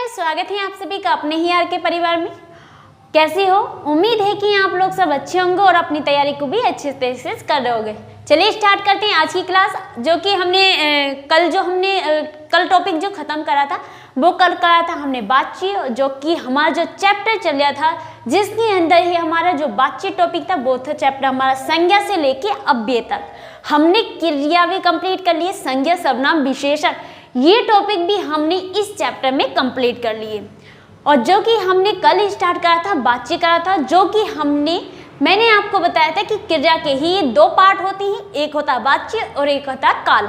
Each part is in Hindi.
स्वागत है आप सभी का अपने ही आर के परिवार में। कैसे हो? उम्मीद है कि आप लोग सब अच्छे होंगे और अपनी तैयारी को भी अच्छे तरीके से कर रहे होंगे। चलिए स्टार्ट करते हैं आज की क्लास, जो कि हमने कल टॉपिक जो खत्म करा था वो कल करा था हमने बातचीत, जो कि हमारा जो चैप्टर चल रहा था जिसके अंदर ही हमारा जो बातचीत टॉपिक था वो था चैप्टर हमारा संज्ञा से लेके अव्यय तक। हमने क्रिया भी कंप्लीट कर लिए, संज्ञा सर्वनाम विशेषण ये टॉपिक भी हमने इस चैप्टर में कंप्लीट कर लिए। और जो कि हमने कल स्टार्ट करा था बातचीत करा था, जो कि मैंने आपको बताया था कि क्रिया के ही दो पार्ट होती हैं, एक होता है बातचीत और एक होता है काल।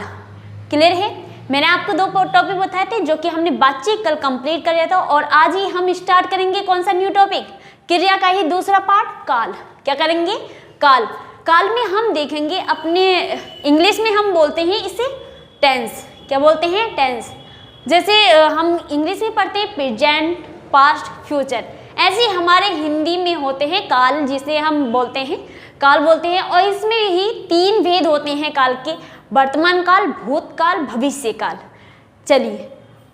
क्लियर है? मैंने आपको दो टॉपिक बताए थे जो कि हमने बातचीत कल कंप्लीट कर लिया था, और आज ही हम स्टार्ट करेंगे कौन सा न्यू टॉपिक, क्रिया का ही दूसरा पार्ट काल। क्या करेंगे? काल। काल में हम देखेंगे, अपने इंग्लिश में हम बोलते हैं इसे टेंस। क्या बोलते हैं? टेंस। जैसे हम इंग्लिश में पढ़ते हैं प्रेजेंट, पास्ट, फ्यूचर, ऐसे हमारे हिंदी में होते हैं काल, जिसे हम बोलते हैं काल बोलते हैं। और इसमें ही तीन भेद होते हैं काल के, वर्तमान काल, भूतकाल, भविष्य काल। चलिए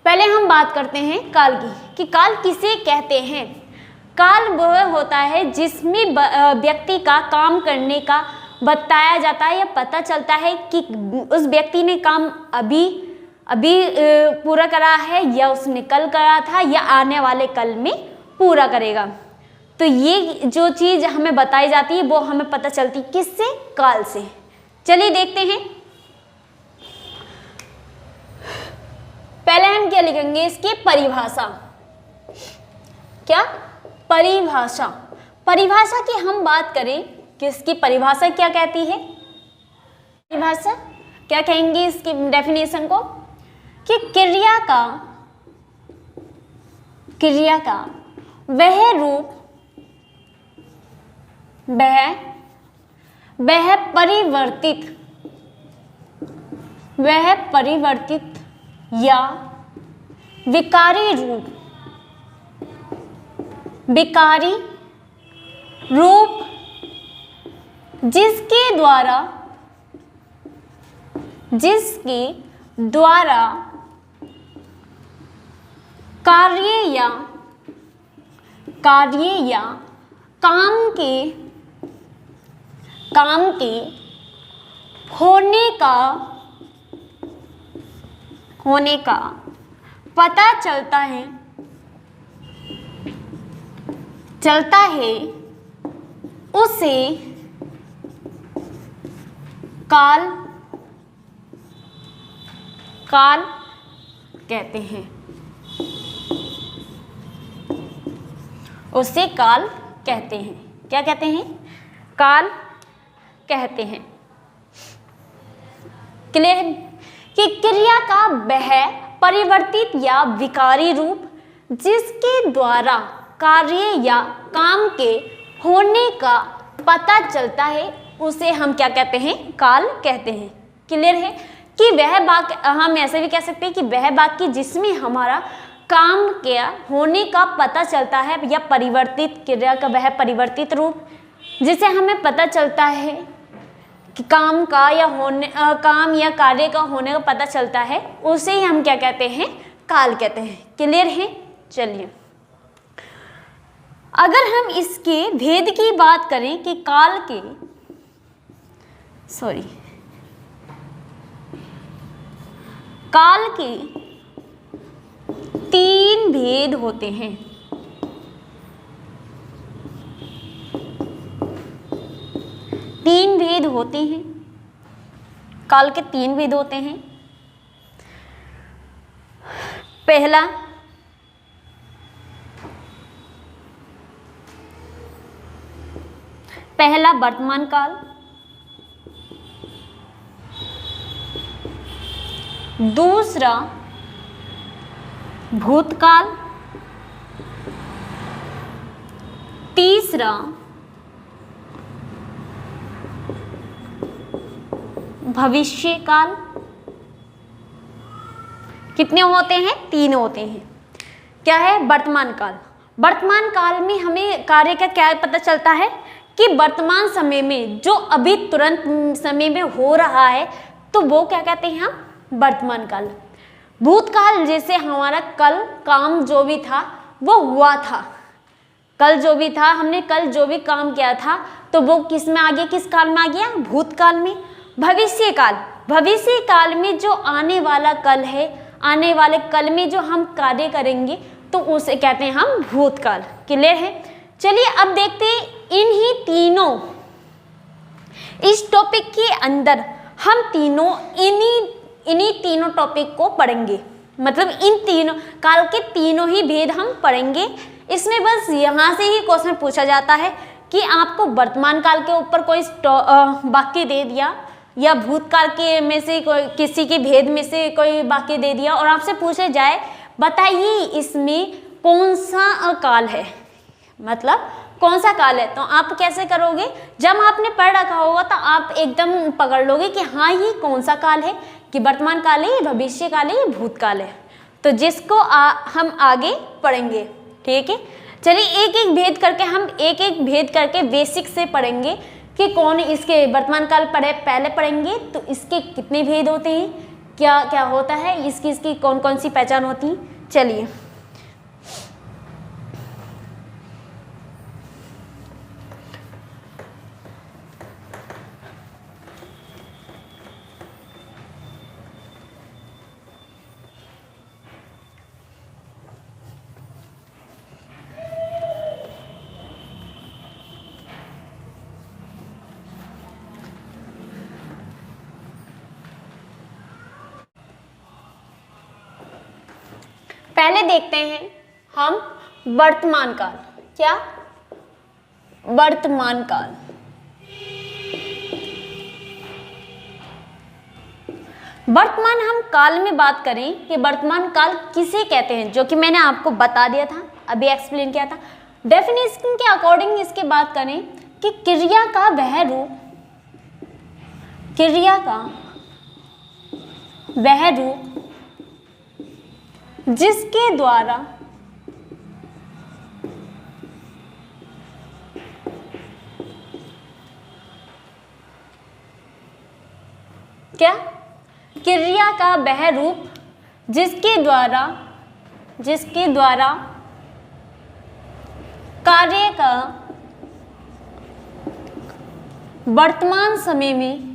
पहले हम बात करते हैं काल की कि काल किसे कहते हैं। काल वह होता है जिसमें व्यक्ति का काम करने का बताया जाता है या पता चलता है कि उस व्यक्ति ने काम अभी पूरा करा है या उसने कल करा था या आने वाले कल में पूरा करेगा। तो ये जो चीज़ हमें बताई जाती है वो हमें पता चलती है किससे? काल से। चलिए देखते हैं। पहले हम क्या लिखेंगे? इसकी परिभाषा। क्या? परिभाषा। परिभाषा की हम बात करें कि इसकी परिभाषा क्या कहती है? परिभाषा क्या कहेंगे इसकी डेफिनेशन को? कि क्रिया का वह रूप, वह परिवर्तित या विकारी रूप जिसके द्वारा कार्य या काम के होने का पता चलता है उसे काल कहते हैं। उसे काल कहते हैं। क्या कहते हैं? काल कहते हैं। क्लियर है कि क्रिया का वह परिवर्तित या विकारी रूप जिसके द्वारा कार्य या काम के होने का पता चलता है उसे हम क्या कहते हैं? काल कहते हैं। क्लियर है कि वह वाक्य, हम ऐसे भी कह सकते हैं कि वह वाक्य जिसमें हमारा काम क्या होने का पता चलता है या परिवर्तित क्रिया का वह परिवर्तित रूप जिसे हमें पता चलता है कि काम या कार्य का होने का पता चलता है, उसे ही हम क्या कहते हैं? काल कहते हैं। क्लियर है? चलिए अगर हम इसके भेद की बात करें कि काल के तीन भेद होते हैं। तीन भेद होते हैं काल के। तीन भेद होते हैं। पहला वर्तमान काल, दूसरा भूतकाल, तीसरा भविष्य काल। कितने होते हैं? तीन होते हैं। क्या है? वर्तमान काल। वर्तमान काल में हमें कार्य का क्या पता चलता है कि वर्तमान समय में जो अभी तुरंत समय में हो रहा है, तो वो क्या कहते हैं हम? वर्तमान काल। भूतकाल जैसे हमारा कल काम जो भी था वो हुआ था, कल जो भी था, हमने कल जो भी काम किया था तो वो किस में आ गया, किस काल में आ गया, भूतकाल में। भविष्य काल, भविष्य काल में जो आने वाला कल है, आने वाले कल में जो हम कार्य करेंगे तो उसे कहते हैं हम भूतकाल। क्लियर है? चलिए अब देखते हैं इन्हीं तीनों, इस टॉपिक के अंदर हम तीनों इन्हीं तीनों टॉपिक को पढ़ेंगे, मतलब इन तीनों काल के तीनों ही भेद हम पढ़ेंगे। इसमें बस यहाँ से ही क्वेश्चन पूछा जाता है कि आपको वर्तमान काल के ऊपर कोई वाक्य दे दिया या भूतकाल के में से कोई किसी के भेद में से कोई वाक्य दे दिया और आपसे पूछा जाए बताइए इसमें कौन सा काल है, मतलब कौन सा काल है, तो आप कैसे करोगे, जब आपने पढ़ रखा होगा तो आप एकदम पकड़ लोगे कि हाँ ये कौन सा काल है, कि वर्तमान काल है, भविष्य काल है, भूतकाल है, तो जिसको हम आगे पढ़ेंगे। ठीक है, चलिए एक एक भेद करके हम एक एक भेद करके बेसिक से पढ़ेंगे कि कौन इसके वर्तमान काल पहले पढ़ेंगे तो इसके कितने भेद होते हैं, क्या क्या होता है, इसकी कौन कौन सी पहचान होती है। चलिए पहले देखते हैं हम वर्तमान काल। क्या? वर्तमान काल। वर्तमान हम काल में बात करें कि वर्तमान काल किसे कहते हैं, जो कि मैंने आपको बता दिया था, अभी एक्सप्लेन किया था। डेफिनेशन के अकॉर्डिंग इसके बात करें कि क्रिया का वह रूप, क्रिया का वह रूप जिसके द्वारा क्या? क्रिया का वह रूप जिसके द्वारा कार्य का वर्तमान समय में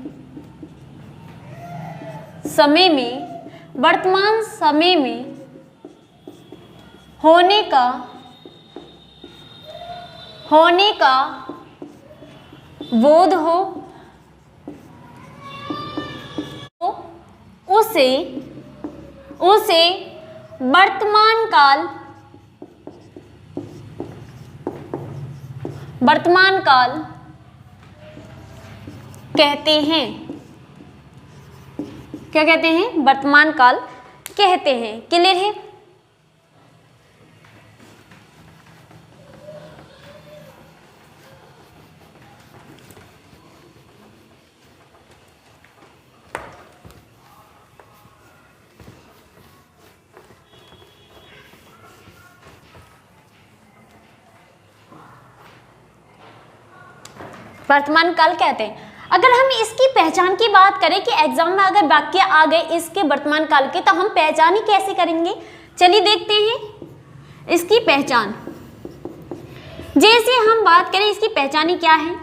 होने का बोध हो, तो उसे वर्तमान काल कहते हैं। क्या कहते हैं? वर्तमान काल कहते हैं। क्लियर है? वर्तमान काल कहते हैं। अगर हम इसकी पहचान की बात करें कि एग्जाम में अगर वाक्य आ गए इसके वर्तमान काल के, तो हम पहचान ही कैसे करेंगे? चलिए देखते हैं इसकी पहचान। जैसे हम बात करें इसकी पहचान क्या है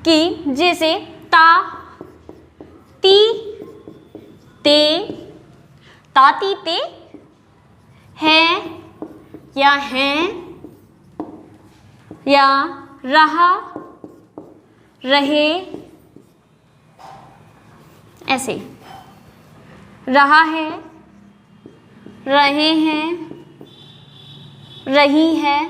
कि जैसे ता, ती, ते, ताती, ते, है या हैं या रहा, रहे, ऐसे रहा है, रहे हैं, रही है।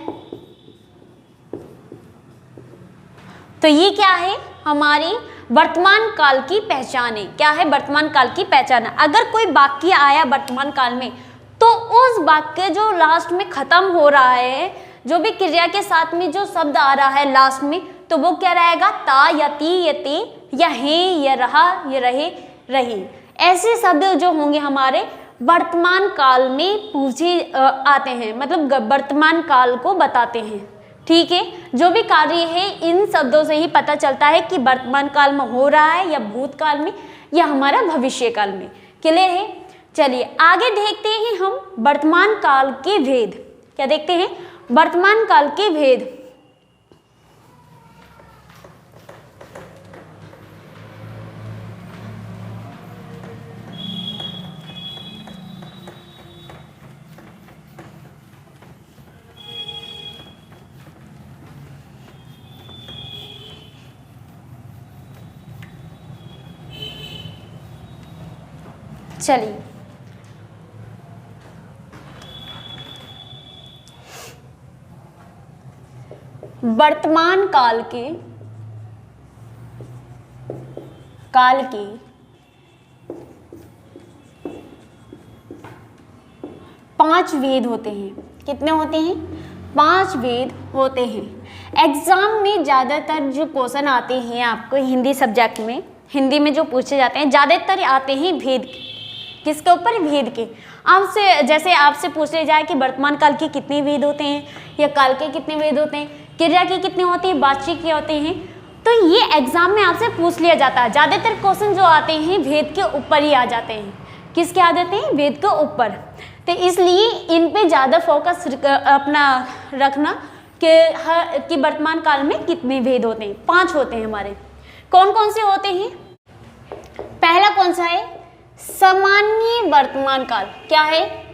तो ये क्या है? हमारी वर्तमान काल की पहचान है। क्या है? वर्तमान काल की पहचान है। अगर कोई वाक्य आया वर्तमान काल में तो उस वाक्य जो लास्ट में खत्म हो रहा है, जो भी क्रिया के साथ में जो शब्द आ रहा है लास्ट में, तो वो क्या रहेगा? ता या ती या ते या है या रहा या रहे, रही। ऐसे शब्द जो होंगे हमारे वर्तमान काल में पूछे आते हैं, मतलब वर्तमान काल को बताते हैं। ठीक है, जो भी कार्य है इन शब्दों से ही पता चलता है कि वर्तमान काल में हो रहा है या भूतकाल में या हमारा भविष्य काल में। क्लियर है? चलिए आगे देखते हैं हम वर्तमान काल के भेद। क्या देखते हैं? वर्तमान काल के भेद। चलिए वर्तमान काल के 5 वेद होते हैं। कितने होते हैं? 5 वेद होते हैं। एग्जाम में ज़्यादातर जो क्वेश्चन आते हैं आपको हिंदी सब्जेक्ट में, हिंदी में जो पूछे जाते हैं ज़्यादातर आते हैं भेद के। किसके ऊपर? भेद के। आपसे जैसे आपसे पूछ लिया जाए कि वर्तमान काल के कितने वेद होते हैं या काल के कितने वेद होते हैं, क्रिया के कितने होते हैं, वाची के होते हैं, तो ये एग्जाम में आपसे पूछ लिया जाता है। ज़्यादातर क्वेश्चन जो आते हैं भेद के ऊपर ही आ जाते हैं। किसके आ जाते हैं? वेद के ऊपर। तो इसलिए इन पे ज़्यादा फोकस अपना रखना कि वर्तमान काल में कितने वेद होते हैं। 5 होते हैं हमारे। कौन कौन से होते हैं? पहला कौन सा है? सामान्य वर्तमान काल। क्या है?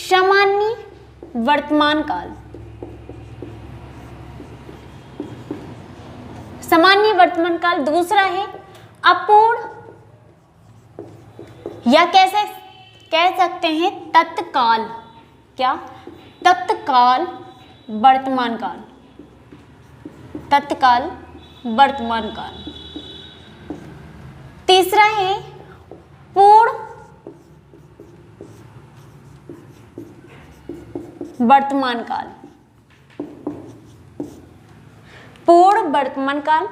सामान्य वर्तमान काल। सामान्य वर्तमान काल। दूसरा है अपूर्ण या कैसे कह सकते हैं तत्काल। क्या? तत्काल वर्तमान काल। तत्काल वर्तमान काल। तीसरा है पूर्ण वर्तमान काल। पूर्ण वर्तमान काल।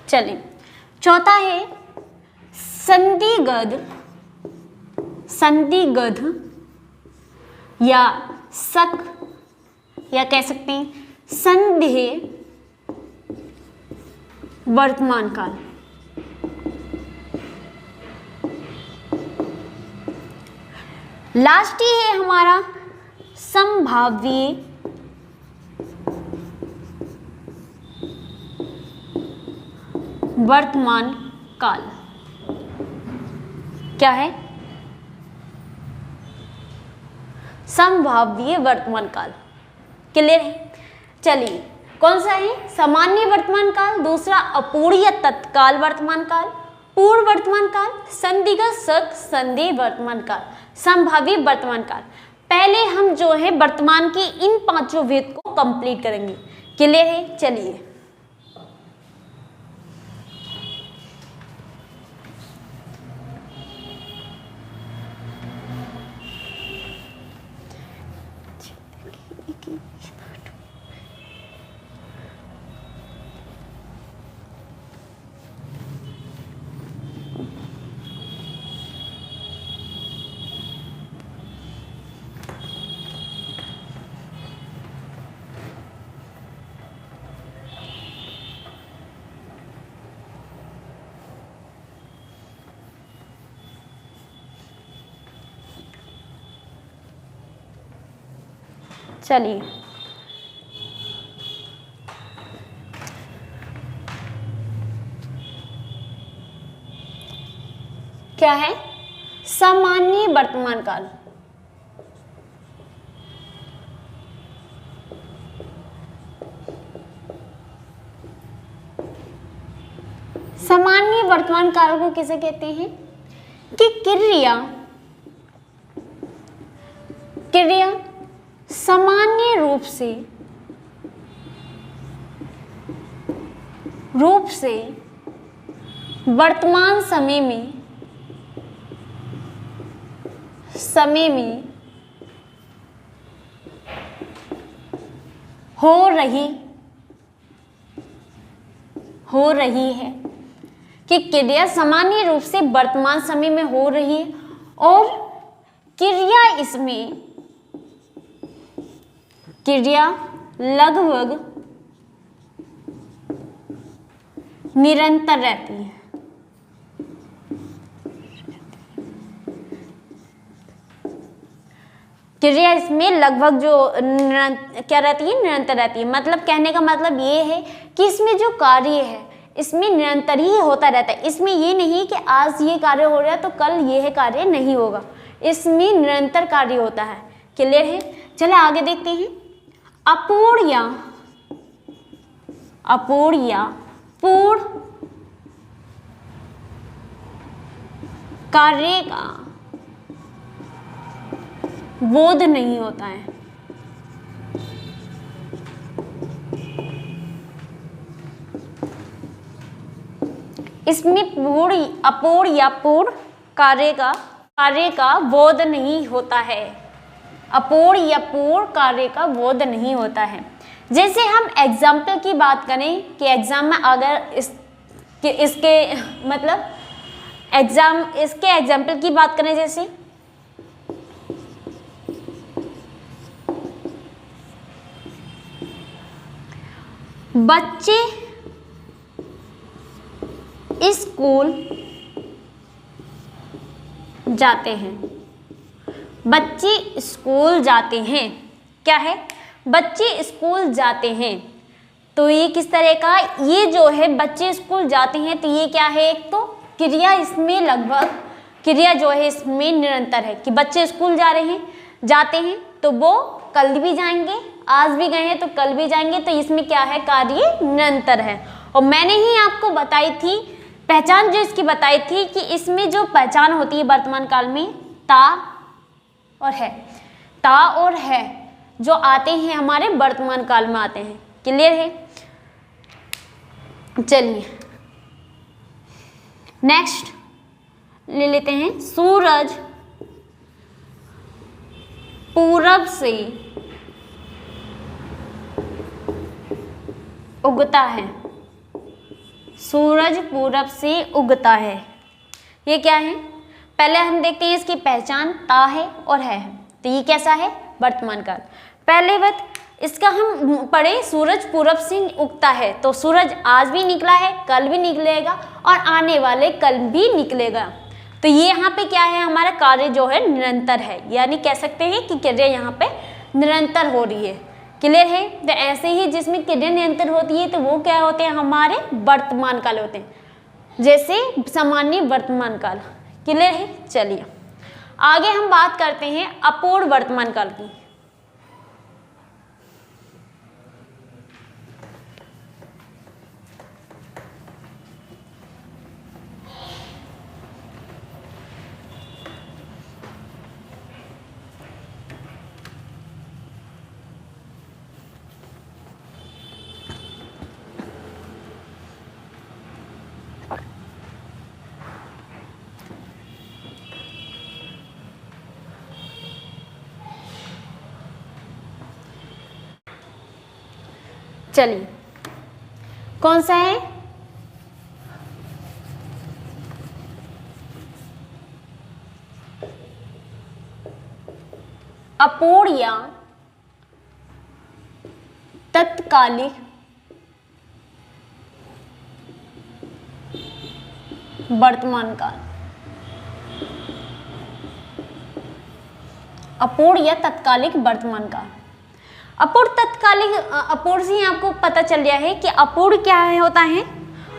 चलिए चौथा है संदिग्ध या शक या कह सकते हैं संदेह वर्तमान काल। लास्ट ही है हमारा संभाव्य वर्तमान काल। क्या है? संभाव्य वर्तमान काल। क्लियर है? चलिए कौन सा है? सामान्य वर्तमान काल। दूसरा अपूर्ण या तत्काल वर्तमान काल। पूर्ण वर्तमान काल। संदिग्ध शक संदेह वर्तमान काल। संभाव्य वर्तमान काल। पहले हम जो है वर्तमान के इन 5 वेद को कंप्लीट करेंगे। क्लियर है? चलिए चलिए क्या है? सामान्य वर्तमान काल। सामान्य वर्तमान काल को किसे कहते हैं? कि क्रिया सामान्य रूप से वर्तमान समय में हो रही है। कि क्रिया सामान्य रूप से वर्तमान समय में हो रही है और क्रिया लगभग निरंतर रहती है। क्रिया इसमें लगभग जो क्या रहती है, निरंतर रहती है। मतलब कहने का मतलब ये है कि इसमें जो कार्य है इसमें निरंतर ही होता रहता है। इसमें ये नहीं कि आज ये कार्य हो रहा है तो कल ये कार्य नहीं होगा, इसमें निरंतर कार्य होता है। क्लियर है? चले आगे देखते हैं। अपूर्ण या पूर्ण कार्य का बोध नहीं होता है। इसमें अपूर्ण या पूर्ण कार्य का बोध नहीं होता है। अपूर्ण या पूर्ण कार्य का बोध नहीं होता है। जैसे हम एग्जाम्पल की बात करें कि एग्जाम में अगर इसके एग्जाम्पल की बात करें, जैसे बच्चे स्कूल जाते हैं। बच्चे स्कूल जाते हैं, क्या है? बच्चे स्कूल जाते हैं। तो ये किस तरह का, ये जो है बच्चे स्कूल जाते हैं, तो ये क्या है? एक तो क्रिया इसमें लगभग, क्रिया जो है इसमें निरंतर है कि बच्चे स्कूल जाते हैं तो वो कल भी जाएंगे, आज भी गए हैं तो कल भी जाएंगे। तो इसमें क्या है? कार्य निरंतर है। और मैंने ही आपको बताई थी पहचान, जो इसकी बताई थी कि इसमें जो पहचान होती है वर्तमान काल में ता और है जो आते हैं हमारे वर्तमान काल में आते हैं। क्लियर है? चलिए नेक्स्ट ले लेते हैं। सूरज पूरब से उगता है। सूरज पूरब से उगता है, ये क्या है? पहले हम देखते हैं इसकी पहचान ता है और है। तो ये कैसा है? वर्तमान काल। पहले बात इसका हम पढ़े, सूरज पूरब से उगता है, तो सूरज आज भी निकला है, कल भी निकलेगा और आने वाले कल भी निकलेगा। तो ये यहाँ पे क्या है? हमारा कार्य जो है निरंतर है, यानी कह सकते हैं कि क्रिया यहाँ पे निरंतर हो रही है। क्लियर है? तो ऐसे ही जिसमें क्रिया निरंतर होती है तो वो क्या होते हैं? हमारे वर्तमान काल होते हैं, जैसे सामान्य वर्तमान काल। क्लियर है? चलिए आगे हम बात करते हैं अपूर्ण वर्तमान काल की। चलिए कौन सा है? अपूर्ण या तत्कालिक वर्तमान काल। अपूर्ण या तत्कालिक वर्तमान काल। अपूर्ण तत्कालिक, अपूर्ण से ही आपको पता चल गया है कि अपूर्ण क्या है होता है।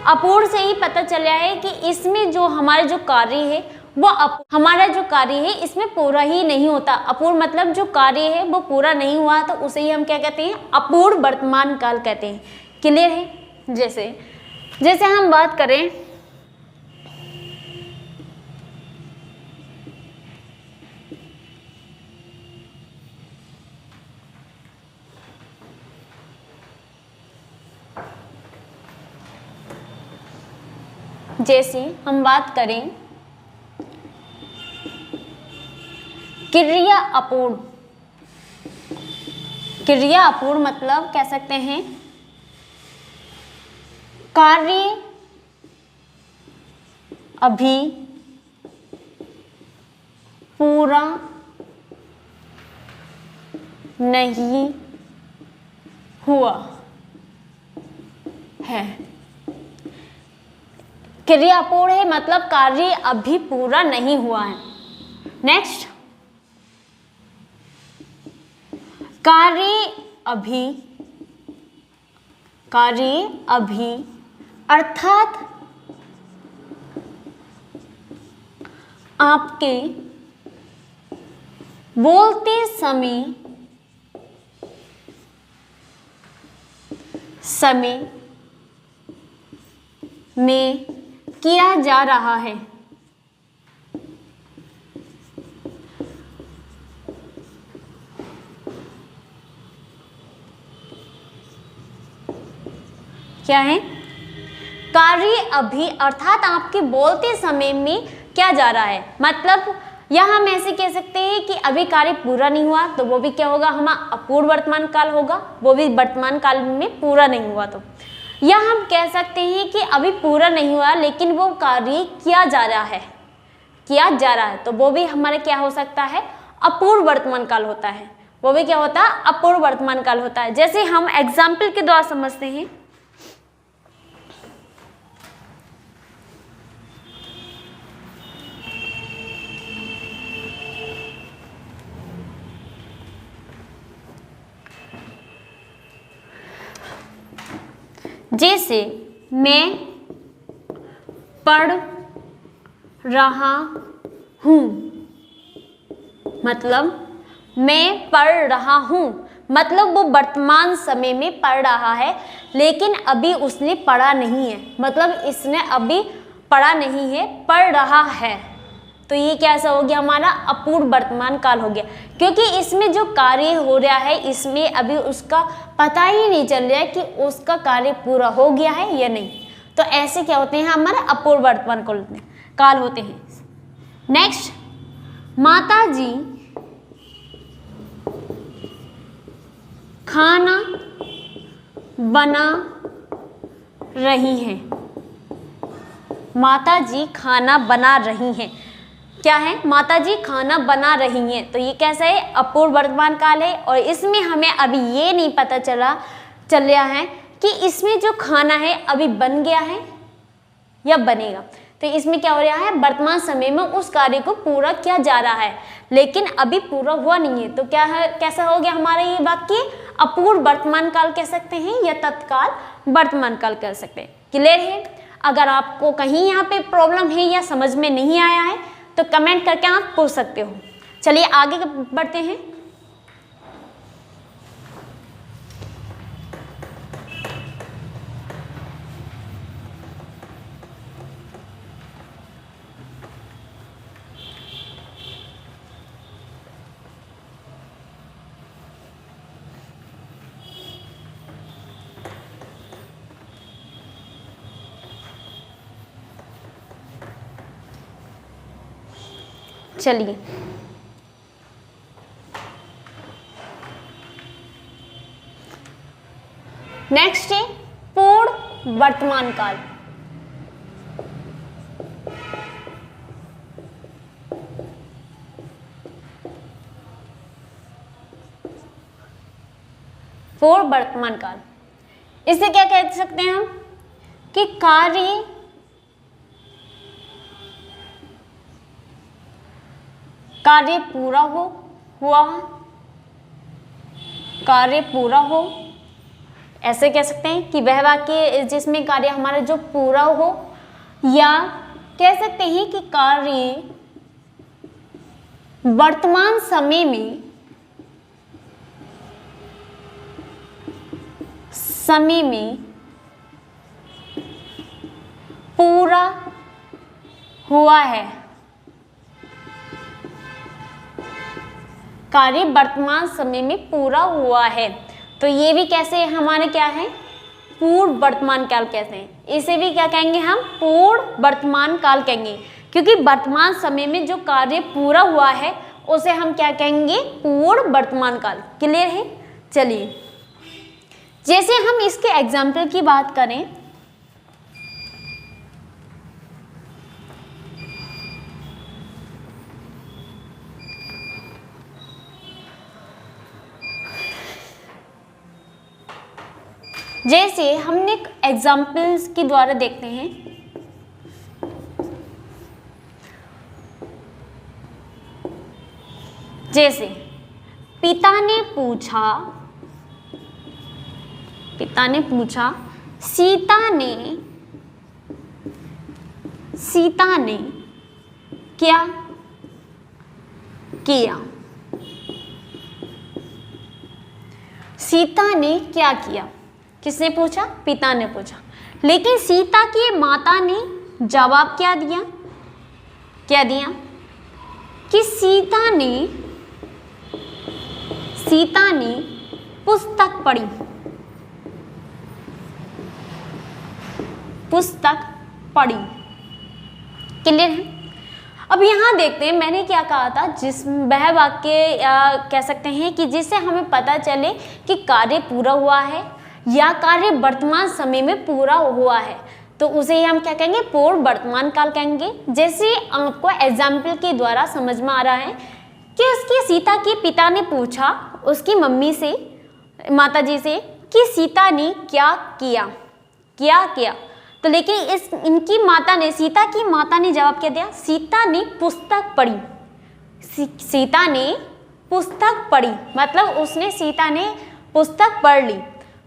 अपूर्ण से ही पता चल गया है कि इसमें जो हमारे जो कार्य है वो हमारा जो कार्य है इसमें पूरा ही नहीं होता। अपूर्ण मतलब जो कार्य है वो पूरा नहीं हुआ, तो उसे ही हम क्या कहते हैं? अपूर्ण वर्तमान काल कहते हैं। क्लियर है? जैसे हम बात करें क्रिया अपूर्ण। क्रिया अपूर्ण मतलब कह सकते हैं कार्य अभी पूरा नहीं हुआ है। क्रिया अपूर्ण है मतलब कार्य अभी पूरा नहीं हुआ है। नेक्स्ट, कार्य अभी अर्थात आपके बोलते समय में किया जा रहा है। क्या है? कार्य अभी अर्थात आपके बोलते समय में क्या जा रहा है, मतलब यहां हम ऐसे कह सकते हैं कि अभी कार्य पूरा नहीं हुआ, तो वो भी क्या होगा, हमारा अपूर्ण वर्तमान काल होगा, वो भी वर्तमान काल में पूरा नहीं हुआ। तो या हम कह सकते हैं कि अभी पूरा नहीं हुआ लेकिन वो कार्य किया जा रहा है, तो वो भी हमारा क्या हो सकता है, अपूर्ण वर्तमान काल होता है। वो भी क्या होता है, अपूर्ण वर्तमान काल होता है। जैसे हम एग्जाम्पल के द्वारा समझते हैं, जैसे मैं पढ़ रहा हूँ, मतलब मैं पढ़ रहा हूँ मतलब वो वर्तमान समय में पढ़ रहा है लेकिन अभी उसने पढ़ा नहीं है, मतलब इसने अभी पढ़ा नहीं है, पढ़ रहा है। तो ये कैसा हो गया, हमारा अपूर्ण वर्तमान काल हो गया, क्योंकि इसमें जो कार्य हो रहा है इसमें अभी उसका पता ही नहीं चल रहा है कि उसका कार्य पूरा हो gया है या नहीं। तो ऐसे क्या होते हैं, हमारे अपूर्ण वर्तमान काल होते हैं। नेक्स्ट, माता जी खाना बना रही हैं। माता जी खाना बना रही हैं, क्या है, माता जी खाना बना रही हैं। तो ये कैसा है, अपूर्ण वर्तमान काल है। और इसमें हमें अभी ये नहीं पता चल रहा है कि इसमें जो खाना है अभी बन गया है या बनेगा। तो इसमें क्या हो रहा है, वर्तमान समय में उस कार्य को पूरा किया जा रहा है लेकिन अभी पूरा हुआ नहीं है। तो क्या है, कैसा हो गया हमारा ये वाक्य, अपूर्ण वर्तमान काल कह सकते हैं या तत्काल वर्तमान काल कह सकते हैं। क्लियर है? अगर आपको कहीं यहाँ पे प्रॉब्लम है या समझ में नहीं आया है तो कमेंट करके आप पूछ सकते हो। चलिए आगे बढ़ते हैं। चलिए नेक्स्ट है पूर्ण वर्तमान काल। पूर्ण वर्तमान काल, इसे क्या कह सकते हैं हम कि कार्य पूरा हुआ, कार्य पूरा हो, ऐसे कह सकते हैं कि वह वाक्य जिसमें कार्य हमारा जो पूरा हो, या कह सकते हैं कि कार्य वर्तमान समय में पूरा हुआ है। कार्य वर्तमान समय में पूरा हुआ है। तो ये भी कैसे हमारे क्या है, पूर्ण वर्तमान काल कहते हैं। इसे भी क्या कहेंगे हम, पूर्ण वर्तमान काल कहेंगे, क्योंकि वर्तमान समय में जो कार्य पूरा हुआ है उसे हम क्या कहेंगे, पूर्ण वर्तमान काल। क्लियर है? चलिए जैसे हम इसके एग्जाम्पल की बात करें, जैसे हमने एग्जाम्पल्स के द्वारा देखते हैं, जैसे पिता ने पूछा सीता ने क्या किया। सीता ने क्या किया, किसने पूछा? पिता ने पूछा। लेकिन सीता की माता ने जवाब क्या दिया कि सीता ने पुस्तक पढ़ी। क्लियर है? अब यहाँ देखते हैं मैंने क्या कहा था, वह वाक्य या कह सकते हैं कि जिससे हमें पता चले कि कार्य पूरा हुआ है या कार्य वर्तमान समय में पूरा हुआ है, तो उसे ही हम क्या कहेंगे? पूर्ण वर्तमान काल कहेंगे। जैसे आपको एग्जाम्पल के द्वारा समझ में आ रहा है कि उसकी सीता के पिता ने पूछा उसकी मम्मी से, माता जी से, कि सीता ने क्या किया। तो लेकिन सीता की माता ने जवाब क्या दिया? सीता ने पुस्तक पढ़ी। सीता ने पुस्तक पढ़ी मतलब सीता ने पुस्तक पढ़ ली।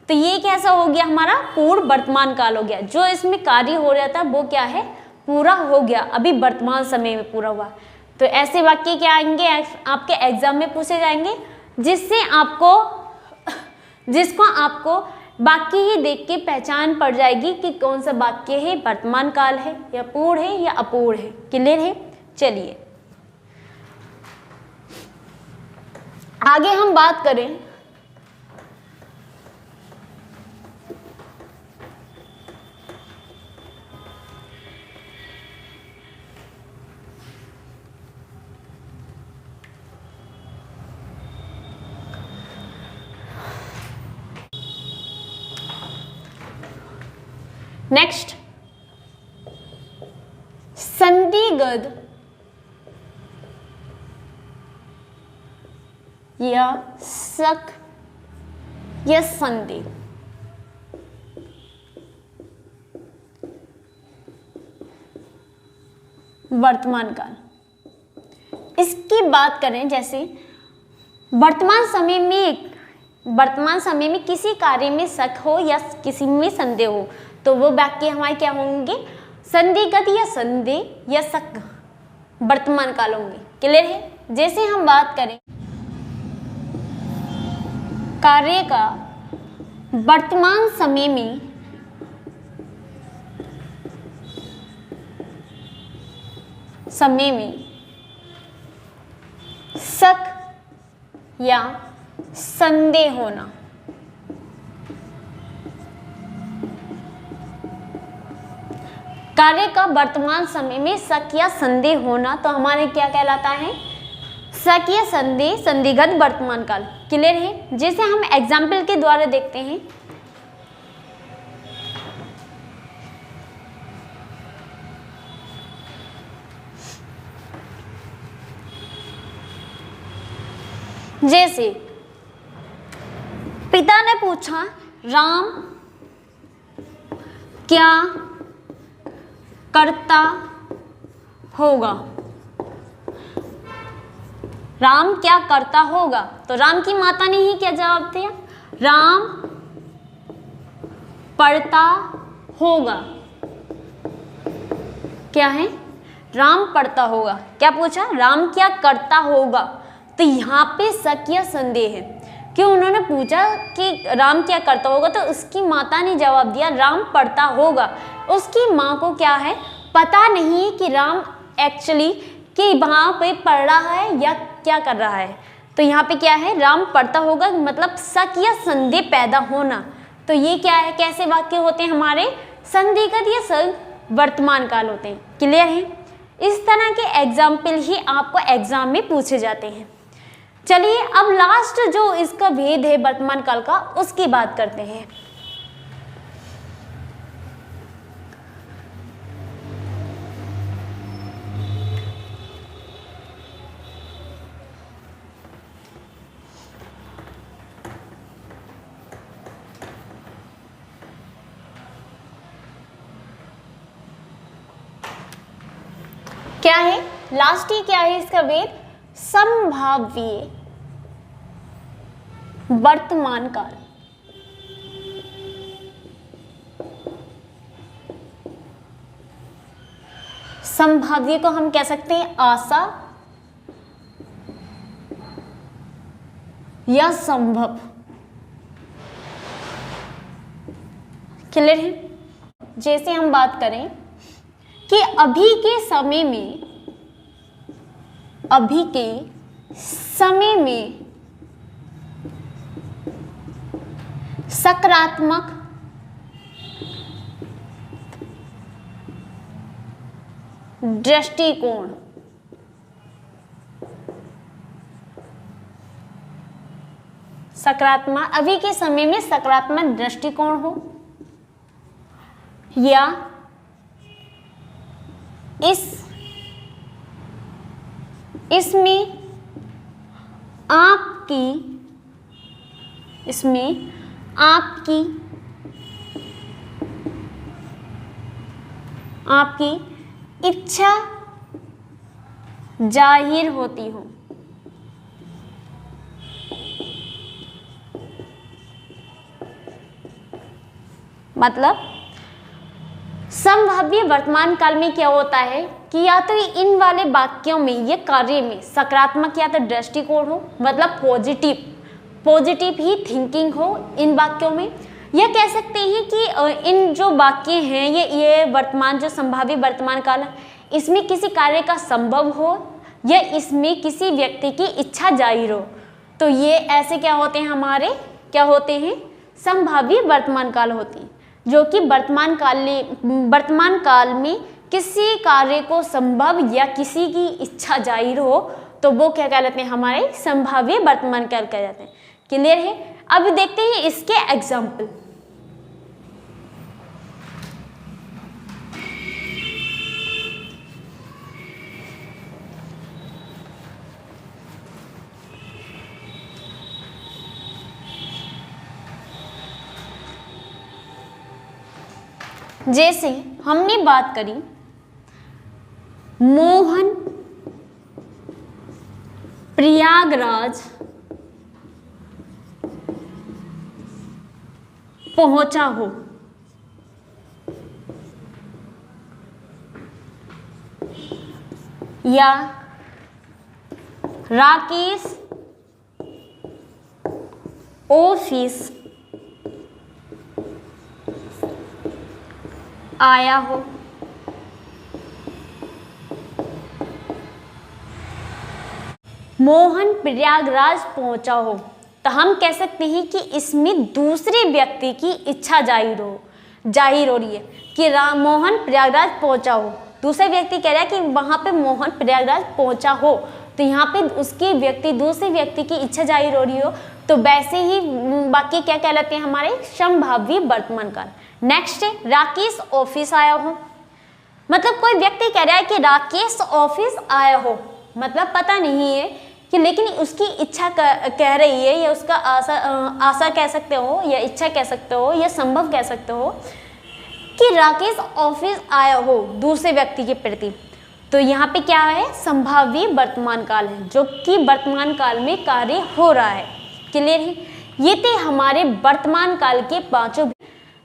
तो ये कैसा हो गया? हमारा पूर्ण वर्तमान काल हो गया। जो इसमें कार्य हो रहा था वो क्या है? पूरा हो गया, अभी वर्तमान समय में पूरा हुआ। तो ऐसे वाक्य क्या आएंगे? आपके एग्जाम में पूछे जाएंगे, जिसको आपको वाक्य ही देख के पहचान पड़ जाएगी कि कौन सा वाक्य है, वर्तमान काल है या पूर्ण है या अपूर्ण है। क्लियर है? चलिए आगे हम बात करें नेक्स्ट, संदिग्ध या शक या संदेह। वर्तमान काल, इसकी बात करें जैसे वर्तमान समय में किसी कार्य में शक हो या किसी में संदेह हो, तो वो वाक्य हमारे क्या होंगे? संदिग्ध या संदेह या शक वर्तमान काल होंगे। क्लियर है? जैसे हम बात करें कार्य का वर्तमान समय में शक या संदेह होना। कार्य का वर्तमान समय में शक या संदेह होना तो हमारे क्या कहलाता है? शक या संदेह, संदिग्ध वर्तमान काल। क्लियर है? जैसे हम एग्जाम्पल के द्वारा देखते हैं, जैसे पिता ने पूछा राम क्या करता होगा। राम क्या करता होगा, तो राम की माता ने ही क्या जवाब दिया? राम पढ़ता होगा। क्या है? राम पढ़ता होगा। क्या पूछा? राम क्या करता होगा। तो यहाँ पे शक या संदेह है, क्यों? उन्होंने पूछा कि राम क्या करता होगा, तो उसकी माता ने जवाब दिया राम पढ़ता होगा। उसकी माँ को क्या है? पता नहीं है कि राम एक्चुअली कि वहाँ पे पढ़ रहा है या क्या कर रहा है। तो यहाँ पे क्या है? राम पढ़ता होगा मतलब शक या संदेह पैदा होना। तो ये क्या है? कैसे वाक्य होते हैं हमारे? संदिग्ध या शक वर्तमान काल होते हैं। क्लियर है? इस तरह के एग्जाम्पल ही आपको एग्जाम में पूछे जाते हैं। चलिए अब लास्ट जो इसका भेद है वर्तमान काल का, उसकी बात करते हैं। क्या है, लास्ट ही क्या है इसका वेद, संभाव्य वर्तमान काल। संभाव्य को हम कह सकते हैं आशा या संभव। क्लियर है। जैसे हम बात करें कि अभी के समय में सकारात्मक दृष्टिकोण, अभी के समय में सकारात्मक दृष्टिकोण हो, या इसमें आपकी इच्छा जाहिर होती हो। मतलब संभाव्य वर्तमान काल में क्या होता है कि या तो इन वाले वाक्यों में, ये कार्य में सकारात्मक या तो दृष्टिकोण हो, मतलब पॉजिटिव ही थिंकिंग हो इन वाक्यों में, या कह सकते हैं कि इन जो वाक्य हैं ये वर्तमान जो संभाव्य वर्तमान काल है, इसमें किसी कार्य का संभव हो या इसमें किसी व्यक्ति की इच्छा जाहिर हो, तो ये ऐसे क्या होते हैं, हमारे क्या होते हैं, संभाव्य वर्तमान काल होती है, जो कि वर्तमान काल में किसी कार्य को संभव या किसी की इच्छा जाहिर हो, तो वो क्या कहलाते हैं, हमारे संभाव्य वर्तमान काल कह जाते हैं। क्लियर है। अब देखते हैं इसके एग्जाम्पल। जैसे हमने बात करी मोहन प्रयागराज पहुंचा हो, या राकेश ऑफिस आया हो, मोहन प्रयागराज पहुंचा हो, तो हम कह सकते हैं कि इसमें दूसरे व्यक्ति की इच्छा जाहिर हो रही है कि मोहन प्रयागराज पहुंचा हो। दूसरा व्यक्ति कह रहा है कि वहां पे मोहन प्रयागराज पहुंचा हो, तो यहाँ पे दूसरे व्यक्ति की इच्छा जाहिर हो रही हो, तो वैसे ही वाक्य क्या कहलाते हैं, हमारे संभाव्य वर्तमान काल। नेक्स्ट है राकेश ऑफिस आया हो, मतलब कोई व्यक्ति कह रहा है कि राकेश ऑफिस आया हो, मतलब पता नहीं है कि, लेकिन उसकी इच्छा कह रही है, या उसका आशा कह सकते हो, या इच्छा कह सकते हो, या संभव कह सकते हो कि राकेश ऑफिस आया हो दूसरे व्यक्ति के प्रति, तो यहाँ पे क्या है, संभाव्य वर्तमान काल है, जो कि वर्तमान काल में कार्य हो रहा है। क्लियर है। ये थे हमारे वर्तमान काल के पांचों,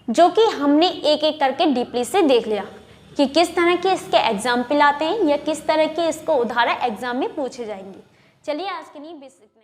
जो कि हमने एक एक करके डीपली से देख लिया कि किस तरह के इसके एग्जाम्पल आते हैं या किस तरह के इसको उदाहरण एग्जाम में पूछे जाएंगे। चलिए आज के लिए बस इतना।